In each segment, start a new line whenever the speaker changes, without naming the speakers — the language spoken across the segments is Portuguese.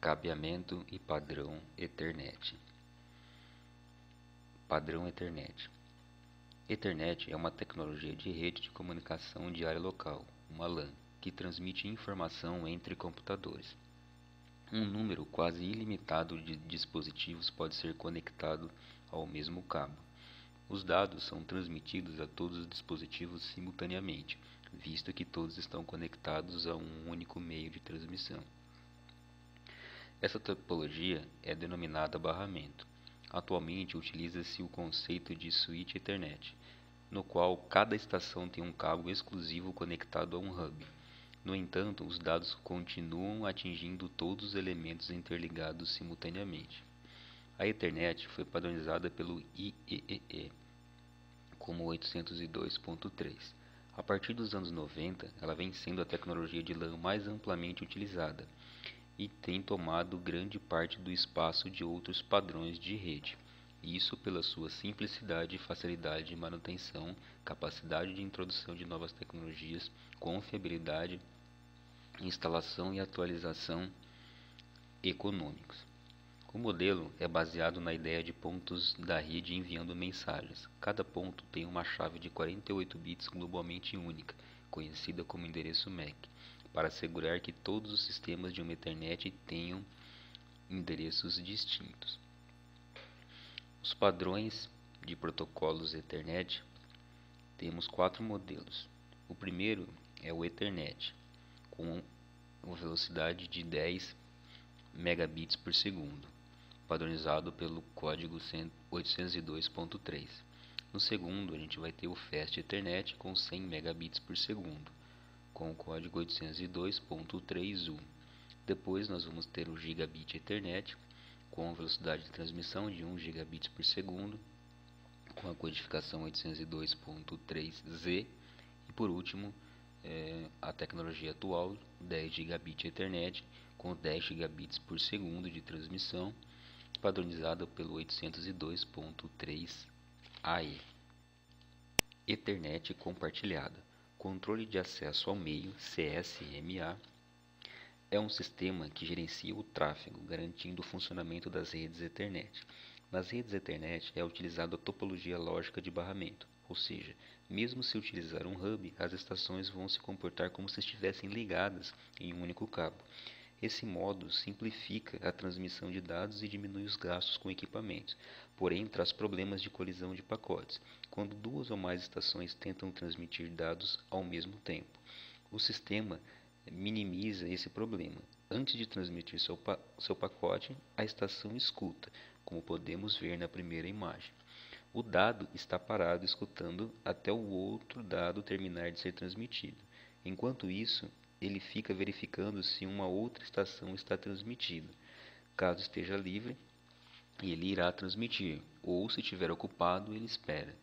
Cabeamento e padrão Ethernet. Padrão Ethernet. Ethernet é uma tecnologia de rede de comunicação de área local, uma LAN, que transmite informação entre computadores. Um número quase ilimitado de dispositivos pode ser conectado ao mesmo cabo. Os dados são transmitidos a todos os dispositivos simultaneamente, visto que todos estão conectados a um único meio de transmissão. Essa topologia é denominada barramento. Atualmente utiliza-se o conceito de switch Ethernet, no qual cada estação tem um cabo exclusivo conectado a um hub. No entanto, os dados continuam atingindo todos os elementos interligados simultaneamente. A Ethernet foi padronizada pelo IEEE como 802.3. A partir dos anos 90, ela vem sendo a tecnologia de LAN mais amplamente utilizada e tem tomado grande parte do espaço de outros padrões de rede. Isso pela sua simplicidade e facilidade de manutenção, capacidade de introdução de novas tecnologias, confiabilidade, instalação e atualização econômicos. O modelo é baseado na ideia de pontos da rede enviando mensagens. Cada ponto tem uma chave de 48 bits globalmente única, conhecida como endereço MAC, para assegurar que todos os sistemas de uma Ethernet tenham endereços distintos. Os padrões de protocolos Ethernet temos 4 modelos. O primeiro é o Ethernet, com uma velocidade de 10 megabits por segundo, padronizado pelo código 802.3. No segundo, a gente vai ter o Fast Ethernet com 100 megabits por segundo, com o código 802.3U. Depois nós vamos ter o Gigabit Ethernet, com a velocidade de transmissão de 1 gigabit por segundo, com a codificação 802.3Z. E por último, a tecnologia atual, 10 Gigabit Ethernet, com 10 gigabits por segundo de transmissão, padronizada pelo 802.3AE. Ethernet compartilhada. Controle de acesso ao meio, CSMA, é um sistema que gerencia o tráfego, garantindo o funcionamento das redes Ethernet. Nas redes Ethernet é utilizada a topologia lógica de barramento, ou seja, mesmo se utilizar um hub, as estações vão se comportar como se estivessem ligadas em um único cabo. Esse modo simplifica a transmissão de dados e diminui os gastos com equipamentos, porém traz problemas de colisão de pacotes, quando duas ou mais estações tentam transmitir dados ao mesmo tempo. O sistema minimiza esse problema. Antes de transmitir seu pacote, a estação escuta, como podemos ver na primeira imagem. O dado está parado escutando até o outro dado terminar de ser transmitido. Enquanto isso, ele fica verificando se uma outra estação está transmitindo. Caso esteja livre, ele irá transmitir, ou se estiver ocupado, ele espera.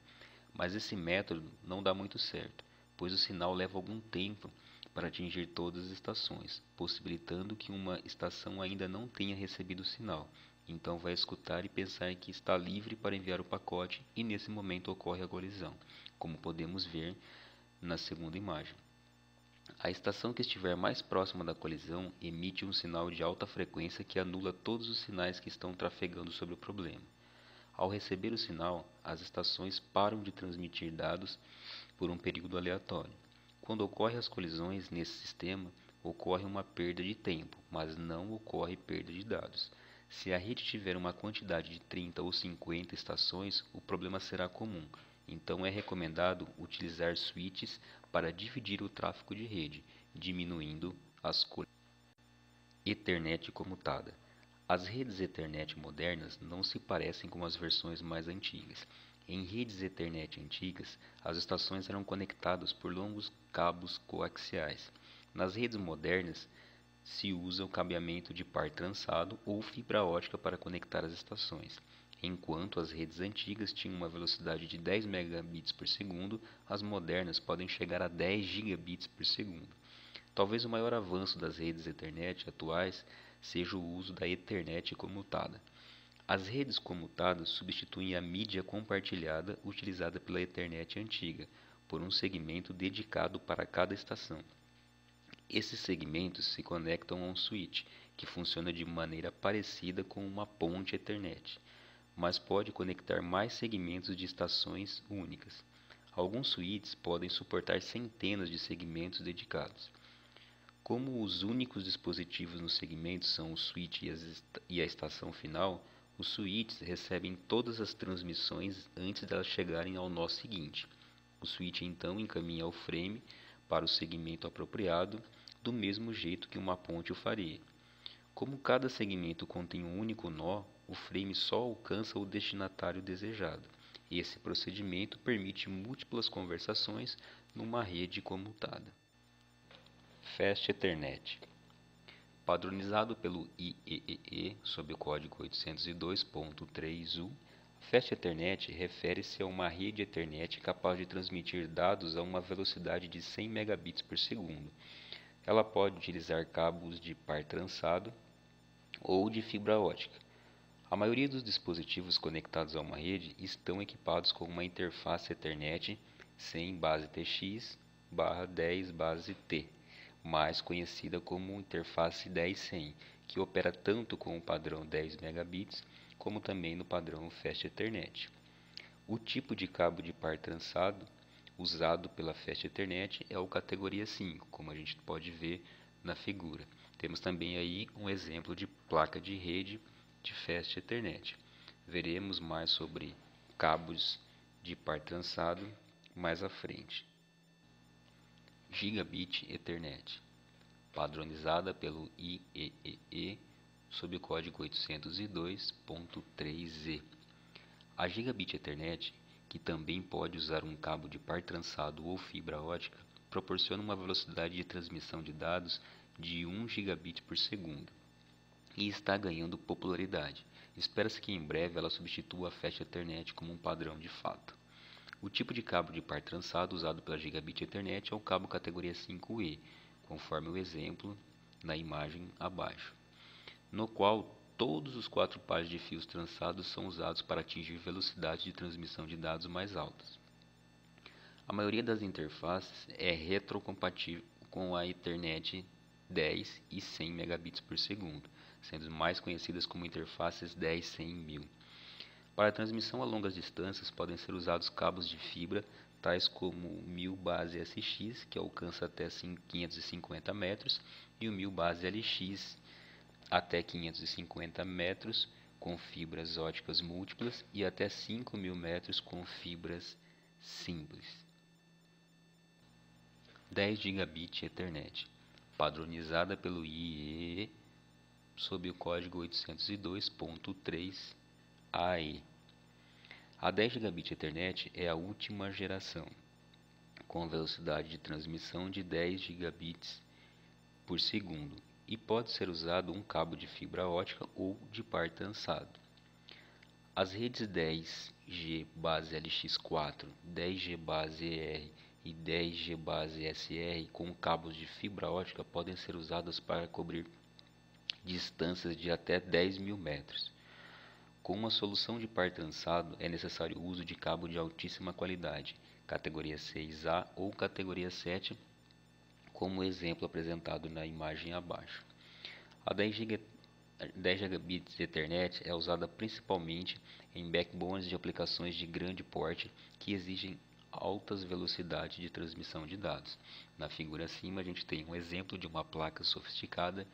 Mas esse método não dá muito certo, pois o sinal leva algum tempo para atingir todas as estações, possibilitando que uma estação ainda não tenha recebido o sinal. Então vai escutar e pensar que está livre para enviar o pacote e nesse momento ocorre a colisão, como podemos ver na segunda imagem. A estação que estiver mais próxima da colisão emite um sinal de alta frequência que anula todos os sinais que estão trafegando sobre o problema. Ao receber o sinal, as estações param de transmitir dados por um período aleatório. Quando ocorrem as colisões nesse sistema, ocorre uma perda de tempo, mas não ocorre perda de dados. Se a rede tiver uma quantidade de 30 ou 50 estações, o problema será comum. Então é recomendado utilizar switches para dividir o tráfego de rede, diminuindo as colisões. Ethernet comutada. As redes Ethernet modernas não se parecem com as versões mais antigas. Em redes Ethernet antigas, as estações eram conectadas por longos cabos coaxiais. Nas redes modernas, se usa o cabeamento de par trançado ou fibra ótica para conectar as estações. Enquanto as redes antigas tinham uma velocidade de 10 megabits por segundo, as modernas podem chegar a 10 gigabits por segundo. Talvez o maior avanço das redes Ethernet atuais seja o uso da Ethernet comutada. As redes comutadas substituem a mídia compartilhada utilizada pela Ethernet antiga, por um segmento dedicado para cada estação. Esses segmentos se conectam a um switch, que funciona de maneira parecida com uma ponte Ethernet, mas pode conectar mais segmentos de estações únicas. Alguns switches podem suportar centenas de segmentos dedicados. Como os únicos dispositivos no segmento são o switch e a estação final, os switches recebem todas as transmissões antes de elas chegarem ao nó seguinte. O switch então encaminha o frame para o segmento apropriado, do mesmo jeito que uma ponte o faria. Como cada segmento contém um único nó, o frame só alcança o destinatário desejado. Esse procedimento permite múltiplas conversações numa rede comutada. Fast Ethernet. Padronizado pelo IEEE sob o código 802.3U, Fast Ethernet refere-se a uma rede Ethernet capaz de transmitir dados a uma velocidade de 100 megabits por segundo. Ela pode utilizar cabos de par trançado ou de fibra ótica. A maioria dos dispositivos conectados a uma rede estão equipados com uma interface Ethernet 100 base TX/10 base T, mais conhecida como interface 10-100, que opera tanto com o padrão 10 megabits como também no padrão Fast Ethernet. O tipo de cabo de par trançado usado pela Fast Ethernet é o categoria 5, como a gente pode ver na figura. Temos também aí um exemplo de placa de rede de Fast Ethernet. Veremos mais sobre cabos de par trançado mais à frente. Gigabit Ethernet, padronizada pelo IEEE sob o código 802.3Z. A Gigabit Ethernet, que também pode usar um cabo de par trançado ou fibra ótica, proporciona uma velocidade de transmissão de dados de 1 gigabit por segundo e está ganhando popularidade. Espera-se que em breve ela substitua a Fast Ethernet como um padrão de fato. O tipo de cabo de par trançado usado pela Gigabit Ethernet é o cabo categoria 5E, conforme o exemplo na imagem abaixo, no qual todos os 4 pares de fios trançados são usados para atingir velocidades de transmissão de dados mais altas. A maioria das interfaces é retrocompatível com a Ethernet 10 e 100 megabits por segundo, sendo mais conhecidas como interfaces 10-100.000. Para a transmissão a longas distâncias podem ser usados cabos de fibra, tais como o 1000 base SX, que alcança até 550 metros, e o 1000 base LX, até 550 metros, com fibras óticas múltiplas, e até 5000 metros com fibras simples. 10 gigabit Ethernet, padronizada pelo IEEE sob o código 802.3AE. A 10 gigabit Ethernet é a última geração, com velocidade de transmissão de 10 gigabits por segundo, e pode ser usado um cabo de fibra ótica ou de par trançado. As redes 10G base LX4, 10G base ER e 10G base SR com cabos de fibra ótica podem ser usadas para cobrir distâncias de até 10.000 metros. Com uma solução de par trançado, é necessário o uso de cabo de altíssima qualidade, categoria 6A ou categoria 7, como o exemplo apresentado na imagem abaixo. A 10 gigabits de Ethernet é usada principalmente em backbones de aplicações de grande porte que exigem altas velocidades de transmissão de dados. Na figura acima a gente tem um exemplo de uma placa sofisticada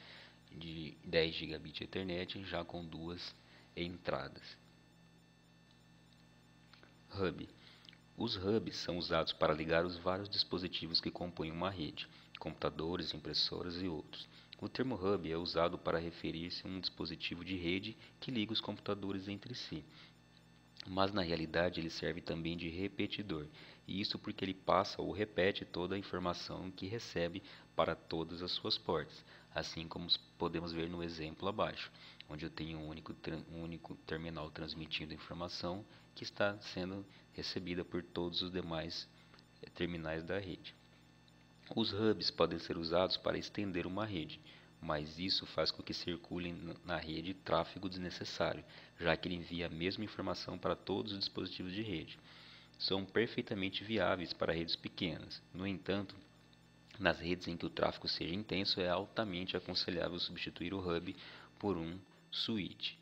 de 10 gigabit Ethernet já com 2 entradas. Hub. Os hubs são usados para ligar os vários dispositivos que compõem uma rede, computadores, impressoras e outros. O termo hub é usado para referir-se a um dispositivo de rede que liga os computadores entre si, mas na realidade ele serve também de repetidor, e isso porque ele passa ou repete toda a informação que recebe para todas as suas portas, assim como podemos ver no exemplo abaixo, onde eu tenho um único terminal transmitindo informação que está sendo recebida por todos os demais terminais da rede. Os hubs podem ser usados para estender uma rede, mas isso faz com que circule na rede tráfego desnecessário, já que ele envia a mesma informação para todos os dispositivos de rede. São perfeitamente viáveis para redes pequenas. No entanto, Nas redes em que o tráfego seja intenso, é altamente aconselhável substituir o hub por um switch.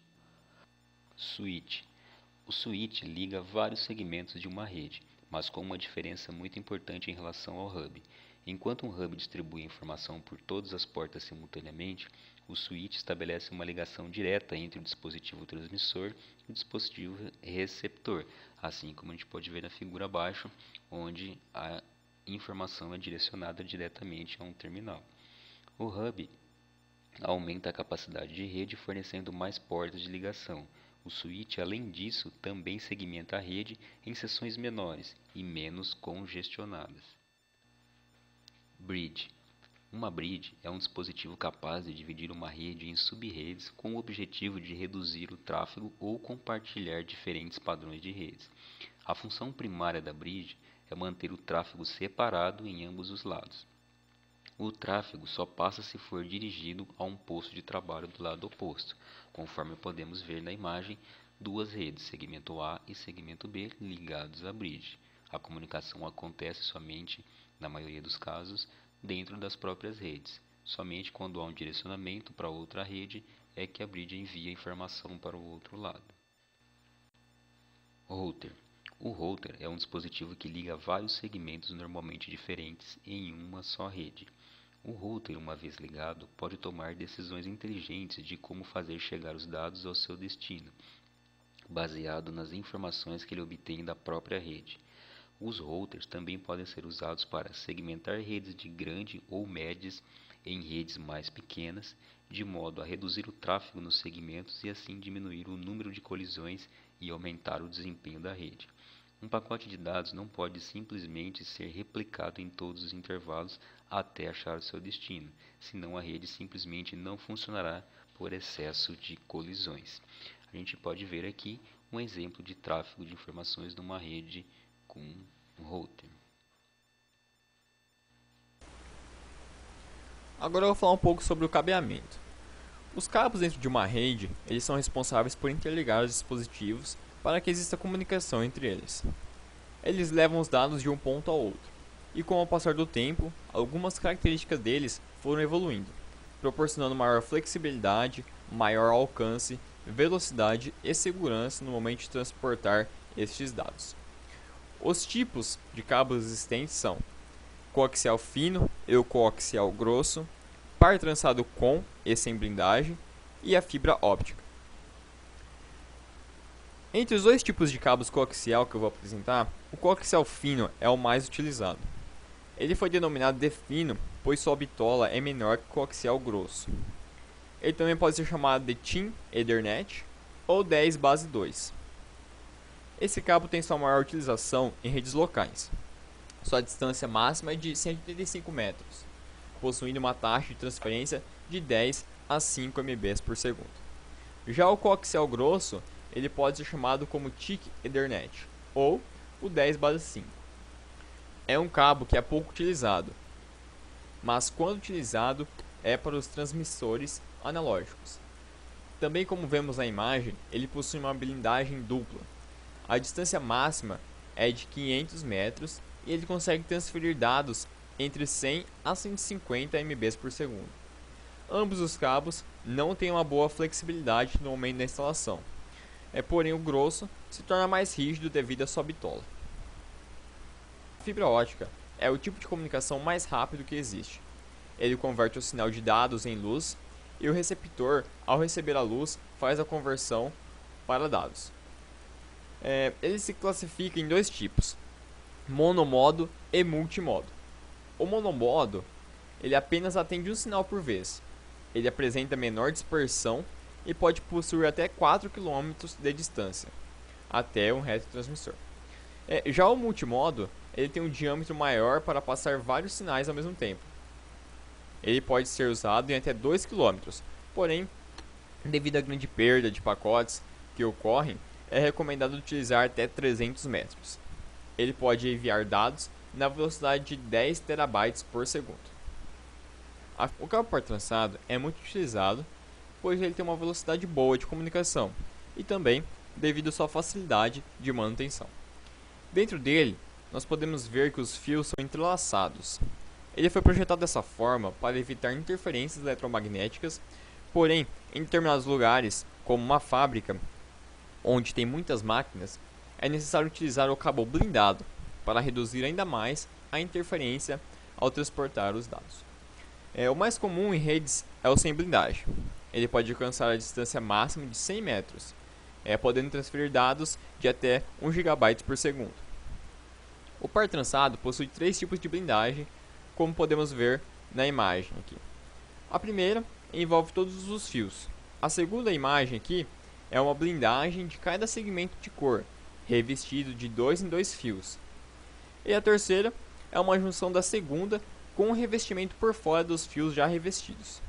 O switch liga vários segmentos de uma rede, mas com uma diferença muito importante em relação ao hub. Enquanto um hub distribui informação por todas as portas simultaneamente, o switch estabelece uma ligação direta entre o dispositivo transmissor e o dispositivo receptor, assim como a gente pode ver na figura abaixo, onde a informação é direcionada diretamente a um terminal. O hub aumenta a capacidade de rede fornecendo mais portas de ligação. O switch, além disso, também segmenta a rede em seções menores e menos congestionadas. Bridge. Uma bridge é um dispositivo capaz de dividir uma rede em sub-redes com o objetivo de reduzir o tráfego ou compartilhar diferentes padrões de redes. A função primária da bridge é manter o tráfego separado em ambos os lados. O tráfego só passa se for dirigido a um posto de trabalho do lado oposto, conforme podemos ver na imagem, duas redes, segmento A e segmento B, ligados à bridge. A comunicação acontece somente, na maioria dos casos, dentro das próprias redes. Somente quando há um direcionamento para outra rede é que a bridge envia informação para o outro lado. Router. O router é um dispositivo que liga vários segmentos normalmente diferentes em uma só rede. O router, uma vez ligado, pode tomar decisões inteligentes de como fazer chegar os dados ao seu destino, baseado nas informações que ele obtém da própria rede. Os routers também podem ser usados para segmentar redes de grande ou médias em redes mais pequenas, de modo a reduzir o tráfego nos segmentos e assim diminuir o número de colisões e aumentar o desempenho da rede. Um pacote de dados não pode simplesmente ser replicado em todos os intervalos até achar o seu destino, senão a rede simplesmente não funcionará por excesso de colisões. A gente pode ver aqui um exemplo de tráfego de informações numa rede com um router.
Agora eu vou falar um pouco sobre o cabeamento. Os cabos dentro de uma rede, eles são responsáveis por interligar os dispositivos para que exista comunicação entre eles. Eles levam os dados de um ponto ao outro, e com o passar do tempo, algumas características deles foram evoluindo, proporcionando maior flexibilidade, maior alcance, velocidade e segurança no momento de transportar estes dados. Os tipos de cabos existentes são coaxial fino e o coaxial grosso, par trançado com e sem blindagem, e a fibra óptica. Entre os dois tipos de cabos coaxial que eu vou apresentar, o coaxial fino é o mais utilizado. Ele foi denominado de fino, pois sua bitola é menor que o coaxial grosso. Ele também pode ser chamado de Thin Ethernet ou 10 base 2. Esse cabo tem sua maior utilização em redes locais. Sua distância máxima é de 185 metros, possuindo uma taxa de transferência de 10 a 5 mbps por segundo. Já o coaxial grosso, ele pode ser chamado como Thick Ethernet ou o 10 base 5. É um cabo que é pouco utilizado, mas quando utilizado é para os transmissores analógicos. Também, como vemos na imagem, ele possui uma blindagem dupla. A distância máxima é de 500 metros e ele consegue transferir dados entre 100 a 150 mbps por segundo. Ambos os cabos não têm uma boa flexibilidade no momento da instalação. Porém, o grosso se torna mais rígido devido à sua bitola. A fibra ótica é o tipo de comunicação mais rápido que existe. Ele converte o sinal de dados em luz e o receptor, ao receber a luz, faz a conversão para dados. Ele se classifica em dois tipos, monomodo e multimodo. O monomodo, ele apenas atende um sinal por vez. Ele apresenta menor dispersão e pode possuir até 4 km de distância, até um retrotransmissor. Já o multimodo, ele tem um diâmetro maior para passar vários sinais ao mesmo tempo. Ele pode ser usado em até 2 km, porém, devido à grande perda de pacotes que ocorrem, é recomendado utilizar até 300 metros. Ele pode enviar dados na velocidade de 10 terabytes por segundo. O cabo par trançado é muito utilizado, pois ele tem uma velocidade boa de comunicação e também devido à sua facilidade de manutenção. Dentro dele, nós podemos ver que os fios são entrelaçados. Ele foi projetado dessa forma para evitar interferências eletromagnéticas, porém, em determinados lugares, como uma fábrica, onde tem muitas máquinas, é necessário utilizar o cabo blindado para reduzir ainda mais a interferência ao transportar os dados. O mais comum em redes é o sem blindagem. Ele pode alcançar a distância máxima de 100 metros, podendo transferir dados de até 1 GB por segundo. O par trançado possui 3 tipos de blindagem, como podemos ver na imagem aqui. A primeira envolve todos os fios. A segunda imagem aqui é uma blindagem de cada segmento de cor, revestido de 2 em 2 fios. E a terceira é uma junção da segunda com o revestimento por fora dos fios já revestidos.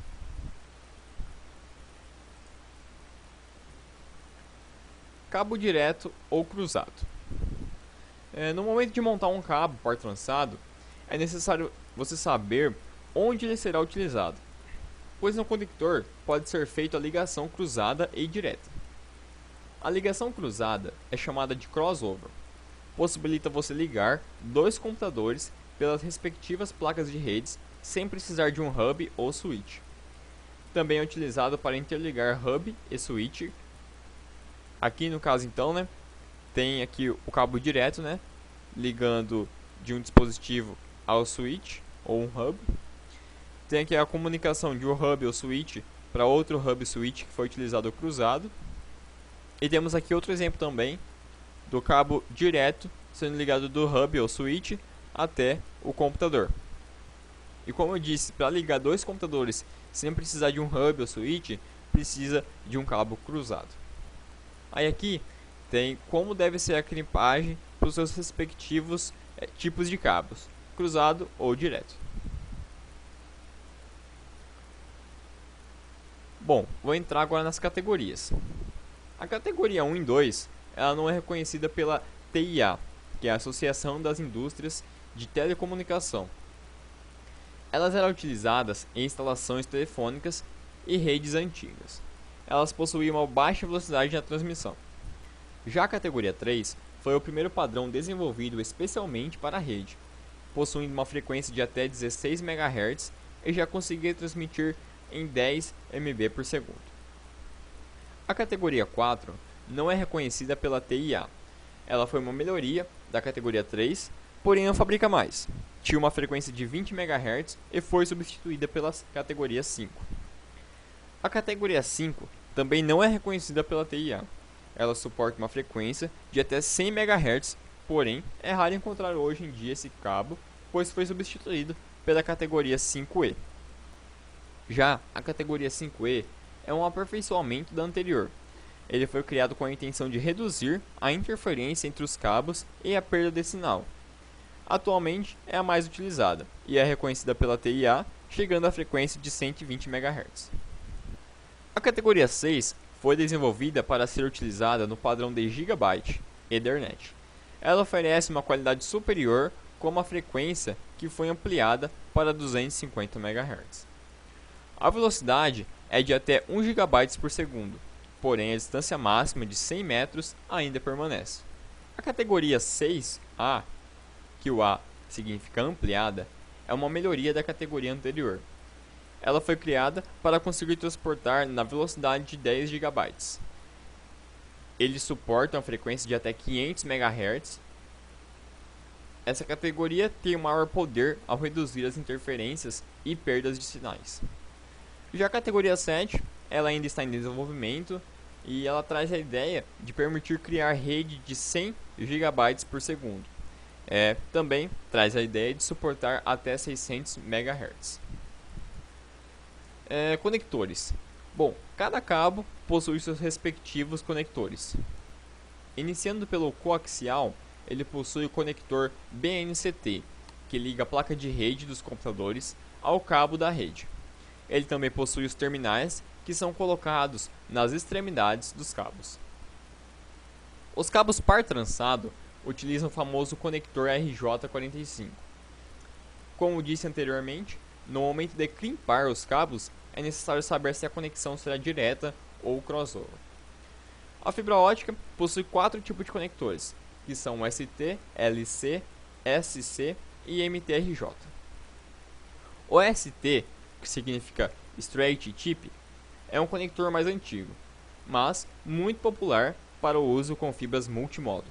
Cabo direto ou cruzado. No momento de montar um cabo par trançado, é necessário você saber onde ele será utilizado, pois no conector pode ser feita a ligação cruzada e direta. A ligação cruzada é chamada de crossover. Possibilita você ligar 2 computadores pelas respectivas placas de redes sem precisar de um hub ou switch. Também é utilizado para interligar hub e switch. Aqui no caso então, tem aqui o cabo direto, ligando de um dispositivo ao switch ou um hub. Tem aqui a comunicação de um hub ou switch para outro hub switch que foi utilizado cruzado. E temos aqui outro exemplo também do cabo direto sendo ligado do hub ou switch até o computador. E como eu disse, para ligar 2 computadores sem precisar de um hub ou switch, precisa de um cabo cruzado. Aí aqui tem como deve ser a crimpagem para os seus respectivos tipos de cabos, cruzado ou direto. Bom, vou entrar agora nas categorias. A categoria 1 e 2 ela não é reconhecida pela TIA, que é a Associação das Indústrias de Telecomunicação. Elas eram utilizadas em instalações telefônicas e redes antigas. Elas possuíam uma baixa velocidade na transmissão. Já a categoria 3 foi o primeiro padrão desenvolvido especialmente para a rede, possuindo uma frequência de até 16 MHz e já conseguia transmitir em 10 MB por segundo. A categoria 4 não é reconhecida pela TIA. Ela foi uma melhoria da categoria 3, porém não fabrica mais. Tinha uma frequência de 20 MHz e foi substituída pela categoria 5. A categoria 5 também não é reconhecida pela TIA. Ela suporta uma frequência de até 100 MHz, porém é raro encontrar hoje em dia esse cabo, pois foi substituído pela categoria 5E. Já a categoria 5E é um aperfeiçoamento da anterior. Ele foi criado com a intenção de reduzir a interferência entre os cabos e a perda de sinal. Atualmente é a mais utilizada e é reconhecida pela TIA, chegando à frequência de 120 MHz. A categoria 6 foi desenvolvida para ser utilizada no padrão de Gigabyte Ethernet. Ela oferece uma qualidade superior com uma frequência que foi ampliada para 250 MHz. A velocidade é de até 1 GB por segundo, porém a distância máxima de 100 metros ainda permanece. A categoria 6A, que o A significa ampliada, é uma melhoria da categoria anterior. Ela foi criada para conseguir transportar na velocidade de 10 GB. Eles suportam a frequência de até 500 MHz. Essa categoria tem um maior poder ao reduzir as interferências e perdas de sinais. Já a categoria 7, ela ainda está em desenvolvimento e ela traz a ideia de permitir criar rede de 100 GB por segundo. Também traz a ideia de suportar até 600 MHz. Conectores. Bom, cada cabo possui seus respectivos conectores. Iniciando pelo coaxial, ele possui o conector BNCT, que liga a placa de rede dos computadores ao cabo da rede. Ele também possui os terminais, que são colocados nas extremidades dos cabos. Os cabos par trançado utilizam o famoso conector RJ45. Como disse anteriormente, no momento de crimpar os cabos, é necessário saber se a conexão será direta ou crossover. A fibra ótica possui 4 tipos de conectores, que são ST, LC, SC e MTRJ. O ST, que significa Straight Chip, é um conector mais antigo, mas muito popular para o uso com fibras multimodo.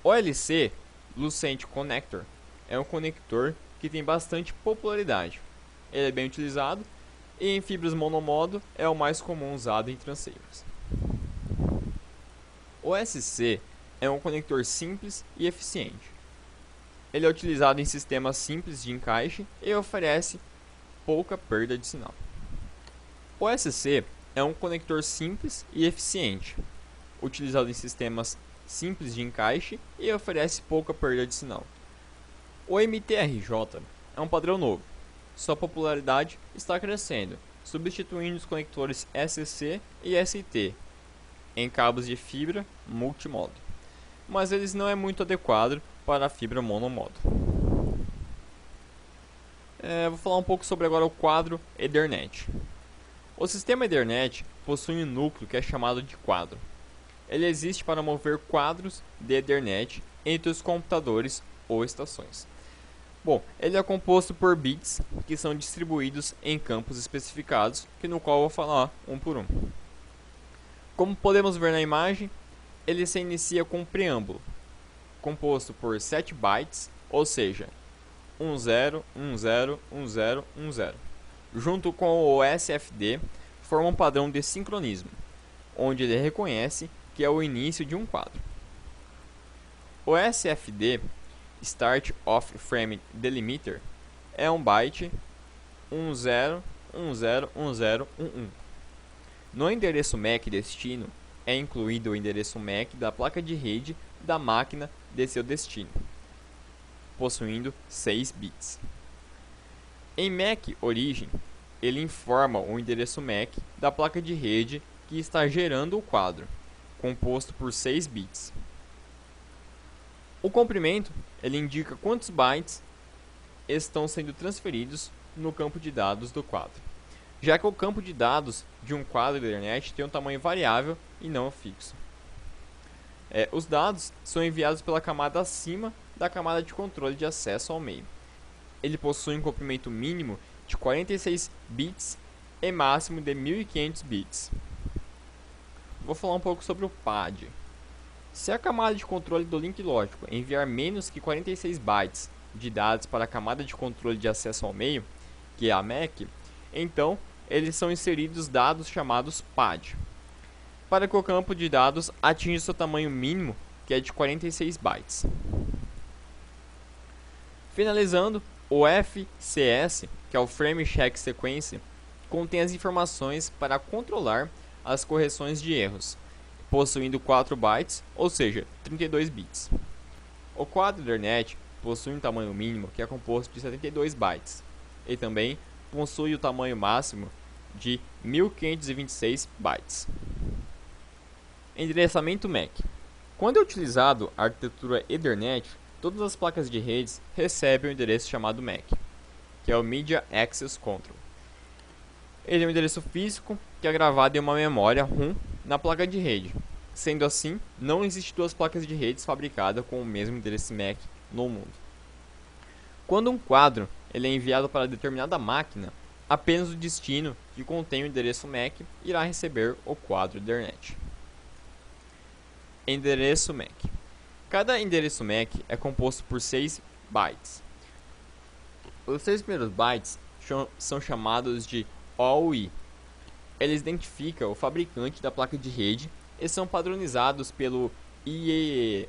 O LC, Lucent Connector, é um conector que tem bastante popularidade. Ele é bem utilizado e em fibras monomodo é o mais comum usado em transceivers. O SC é um conector simples e eficiente. Ele é utilizado em sistemas simples de encaixe e oferece pouca perda de sinal. O SC é um conector simples e eficiente, utilizado em sistemas simples de encaixe e oferece pouca perda de sinal. O MTRJ é um padrão novo. Sua popularidade está crescendo, substituindo os conectores SC e ST em cabos de fibra multimodo, mas eles não é muito adequado para a fibra monomodo. Vou falar um pouco sobre agora o quadro Ethernet. O sistema Ethernet possui um núcleo que é chamado de quadro. Ele existe para mover quadros de Ethernet entre os computadores ou estações. Bom, ele é composto por bits que são distribuídos em campos especificados, no qual eu vou falar um por um. Como podemos ver na imagem, ele se inicia com um preâmbulo, composto por 7 bytes, ou seja, 10, 10, 10, 10. Junto com o SFD, forma um padrão de sincronismo, onde ele reconhece que é o início de um quadro. O SFD, Start of Frame Delimiter, é um byte 10, 10, 10, 11. No endereço MAC destino, é incluído o endereço MAC da placa de rede da máquina de seu destino, possuindo 6 bits. Em MAC origem, ele informa o endereço MAC da placa de rede que está gerando o quadro, composto por 6 bits. O comprimento, ele indica quantos bytes estão sendo transferidos no campo de dados do quadro, já que o campo de dados de um quadro Ethernet tem um tamanho variável e não fixo. Os dados são enviados pela camada acima da camada de controle de acesso ao meio. Ele possui um comprimento mínimo de 46 bits e máximo de 1500 bits. Vou falar um pouco sobre o PAD. Se a camada de controle do link lógico enviar menos que 46 bytes de dados para a camada de controle de acesso ao meio, que é a MAC, então eles são inseridos dados chamados PAD, para que o campo de dados atinja seu tamanho mínimo, que é de 46 bytes. Finalizando, o FCS, que é o Frame Check Sequence, contém as informações para controlar as correções de erros, possuindo 4 bytes, ou seja, 32 bits. O quadro Ethernet possui um tamanho mínimo que é composto de 72 bytes e também possui o tamanho máximo de 1526 bytes. Endereçamento MAC. Quando é utilizado a arquitetura Ethernet, todas as placas de redes recebem um endereço chamado MAC, que é o Media Access Control. Ele é um endereço físico que é gravado em uma memória ROM na placa de rede. Sendo assim, não existe duas placas de redes fabricadas com o mesmo endereço MAC no mundo. Quando um quadro ele é enviado para determinada máquina, apenas o destino que contém o endereço MAC irá receber o quadro Ethernet. Endereço MAC. Cada endereço MAC é composto por 6 bytes. Os 6 primeiros bytes são chamados de OI. Eles identificam o fabricante da placa de rede e são padronizados pelo IEEE.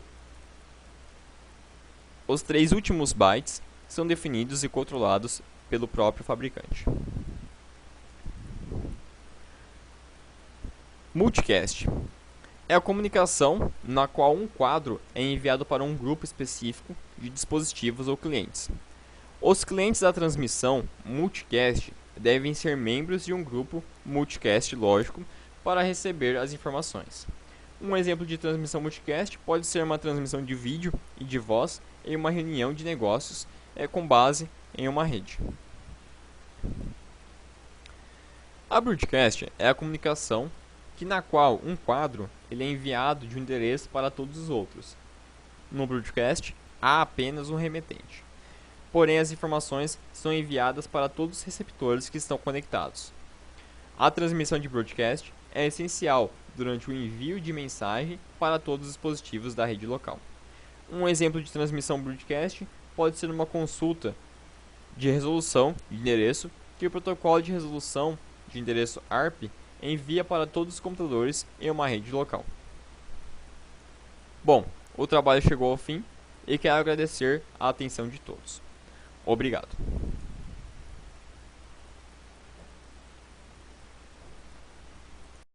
Os 3 últimos bytes são definidos e controlados pelo próprio fabricante. Multicast é a comunicação na qual um quadro é enviado para um grupo específico de dispositivos ou clientes. Os clientes da transmissão multicast devem ser membros de um grupo multicast lógico para receber as informações. Um exemplo de transmissão multicast pode ser uma transmissão de vídeo e de voz em uma reunião de negócios com base em uma rede. A broadcast é a comunicação na qual um quadro ele é enviado de um endereço para todos os outros. No broadcast, há apenas um remetente. porém as informações são enviadas para todos os receptores que estão conectados. A transmissão de broadcast é essencial durante o envio de mensagem para todos os dispositivos da rede local. Um exemplo de transmissão broadcast pode ser uma consulta de resolução de endereço que o protocolo de resolução de endereço ARP envia para todos os computadores em uma rede local. Bom, o trabalho chegou ao fim e quero agradecer a atenção de todos. Obrigado.